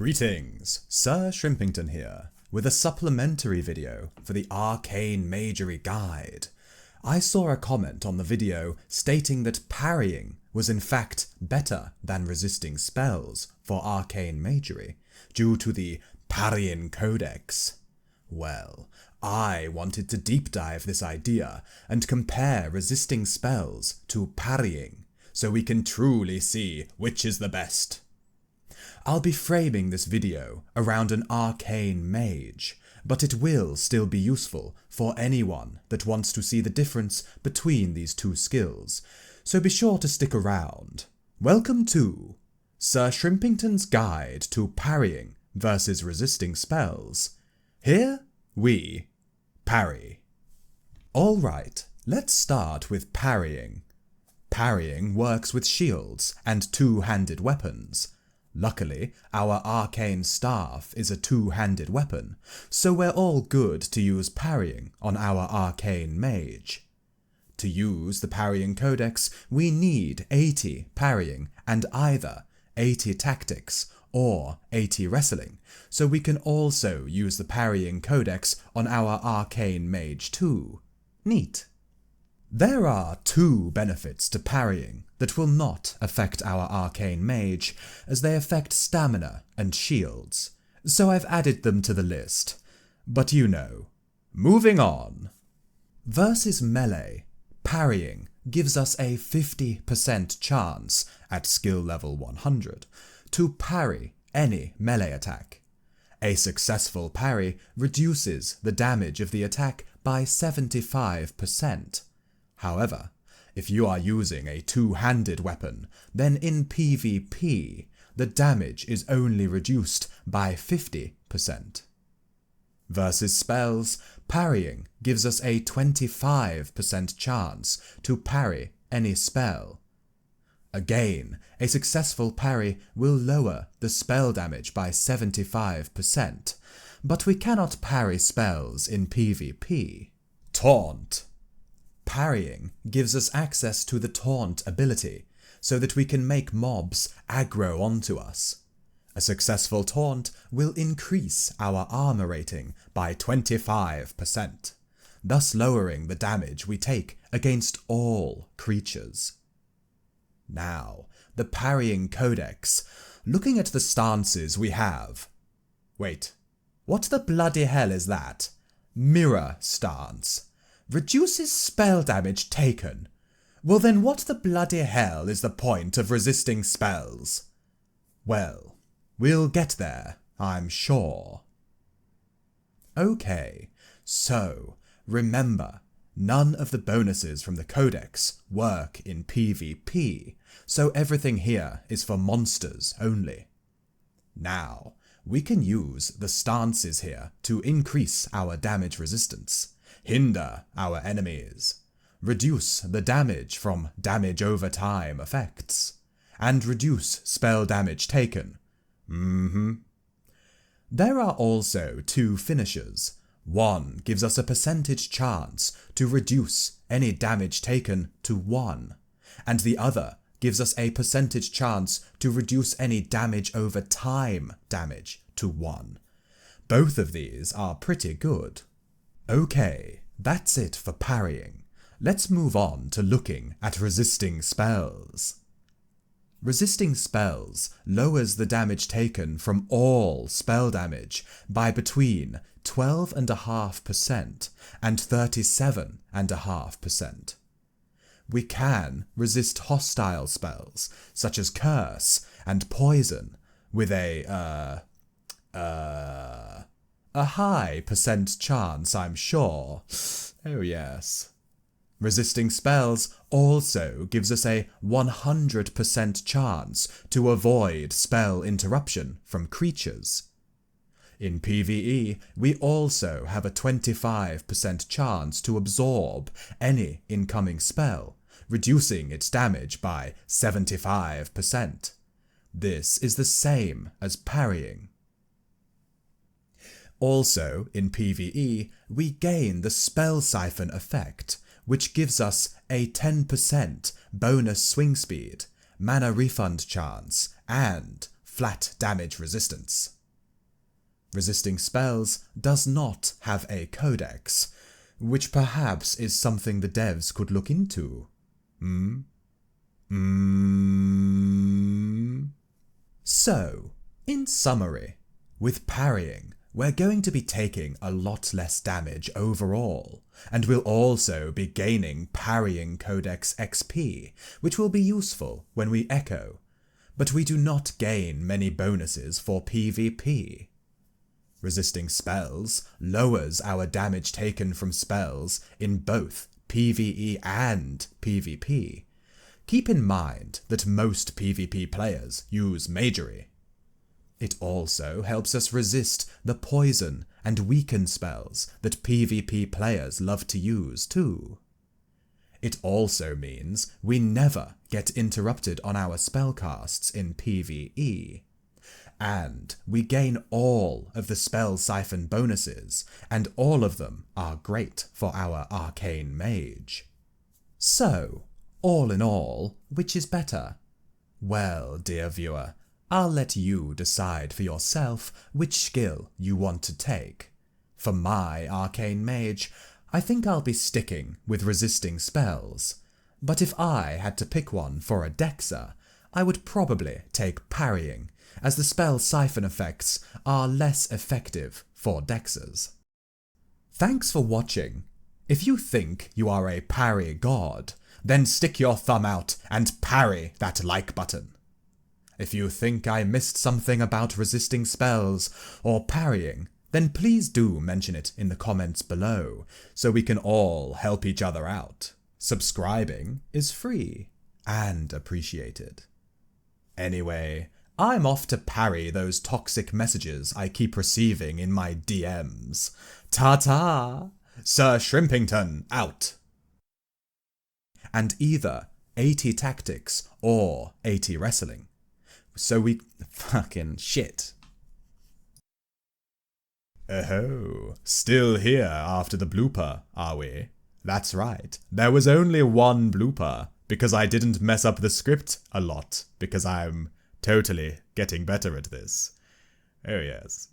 Greetings, Sir Shrimpington here, with a supplementary video for the Arcane Magery guide. I saw a comment on the video stating that parrying was in fact better than resisting spells for Arcane Magery, due to the Parrying Codex. Well, I wanted to deep dive this idea and compare resisting spells to parrying, so we can truly see which is the best. I'll be framing this video around an arcane mage, but it will still be useful for anyone that wants to see the difference between these two skills, so be sure to stick around. Welcome to Sir Shrimpington's Guide to Parrying versus Resisting Spells. Here we parry. Alright, let's start with parrying. Parrying works with shields and two-handed weapons. Luckily, our arcane staff is a two-handed weapon, so we're all good to use parrying on our arcane mage. To use the parrying codex, we need 80 parrying and either 80 tactics or 80 wrestling, so we can also use the parrying codex on our arcane mage too. Neat. There are two benefits to parrying that will not affect our arcane mage, as they affect stamina and shields, so I've added them to the list. But you know. Moving on. Versus melee, parrying gives us a 50% chance at skill level 100 to parry any melee attack. A successful parry reduces the damage of the attack by 75%. However, if you are using a two-handed weapon, then in PvP, the damage is only reduced by 50%. Versus spells, parrying gives us a 25% chance to parry any spell. Again, a successful parry will lower the spell damage by 75%, but we cannot parry spells in PvP. Taunt. Parrying gives us access to the taunt ability, so that we can make mobs aggro onto us. A successful taunt will increase our armor rating by 25%, thus lowering the damage we take against all creatures. Now, the parrying codex. Looking at the stances we have. Wait, what the bloody hell is that? Mirror stance. Reduces spell damage taken. Well then what the bloody hell is the point of resisting spells? Well, we'll get there, I'm sure. Okay, so remember, none of the bonuses from the codex work in PvP, so everything here is for monsters only. Now, we can use the stances here to increase our damage resistance, hinder our enemies, reduce the damage from damage over time effects, and reduce spell damage taken. There are also two finishers. One gives us a percentage chance to reduce any damage taken to 1, and the other gives us a percentage chance to reduce any damage over time damage to 1. Both of these are pretty good. Okay, that's it for parrying. Let's move on to looking at resisting spells. Resisting spells lowers the damage taken from all spell damage by between 12.5% and 37.5%. We can resist hostile spells such as curse and poison with a high percent chance, I'm sure. Oh yes. Resisting spells also gives us a 100% chance to avoid spell interruption from creatures. In PvE, we also have a 25% chance to absorb any incoming spell, reducing its damage by 75%. This is the same as parrying. Also, in PvE, we gain the Spell Siphon effect, which gives us a 10% bonus swing speed, mana refund chance, and flat damage resistance. Resisting Spells does not have a codex, which perhaps is something the devs could look into. So, in summary, with parrying, we're going to be taking a lot less damage overall, and we'll also be gaining Parrying Codex XP, which will be useful when we echo, but we do not gain many bonuses for PvP. Resisting Spells lowers our damage taken from spells in both PvE and PvP. Keep in mind that most PvP players use Magery. It also helps us resist the poison and weaken spells that PvP players love to use too. It also means we never get interrupted on our spellcasts in PvE. And we gain all of the spell siphon bonuses, and all of them are great for our Arcane Mage. So, all in all, which is better? Well, dear viewer, I'll let you decide for yourself which skill you want to take. For my Arcane Mage, I think I'll be sticking with Resisting Spells, but if I had to pick one for a Dexer, I would probably take Parrying, as the spell siphon effects are less effective for Dexers. Thanks for watching. If you think you are a parry god, then stick your thumb out and parry that like button. If you think I missed something about resisting spells or parrying, then please do mention it in the comments below so we can all help each other out. Subscribing is free and appreciated. Anyway, I'm off to parry those toxic messages I keep receiving in my DMs. Ta-ta! Sir Shrimpington out! And either 80 tactics or 80 wrestling. So we fucking shit. Oh, still here after the blooper, are we? That's right, there was only one blooper, because I didn't mess up the script a lot, because I'm totally getting better at this. Oh yes.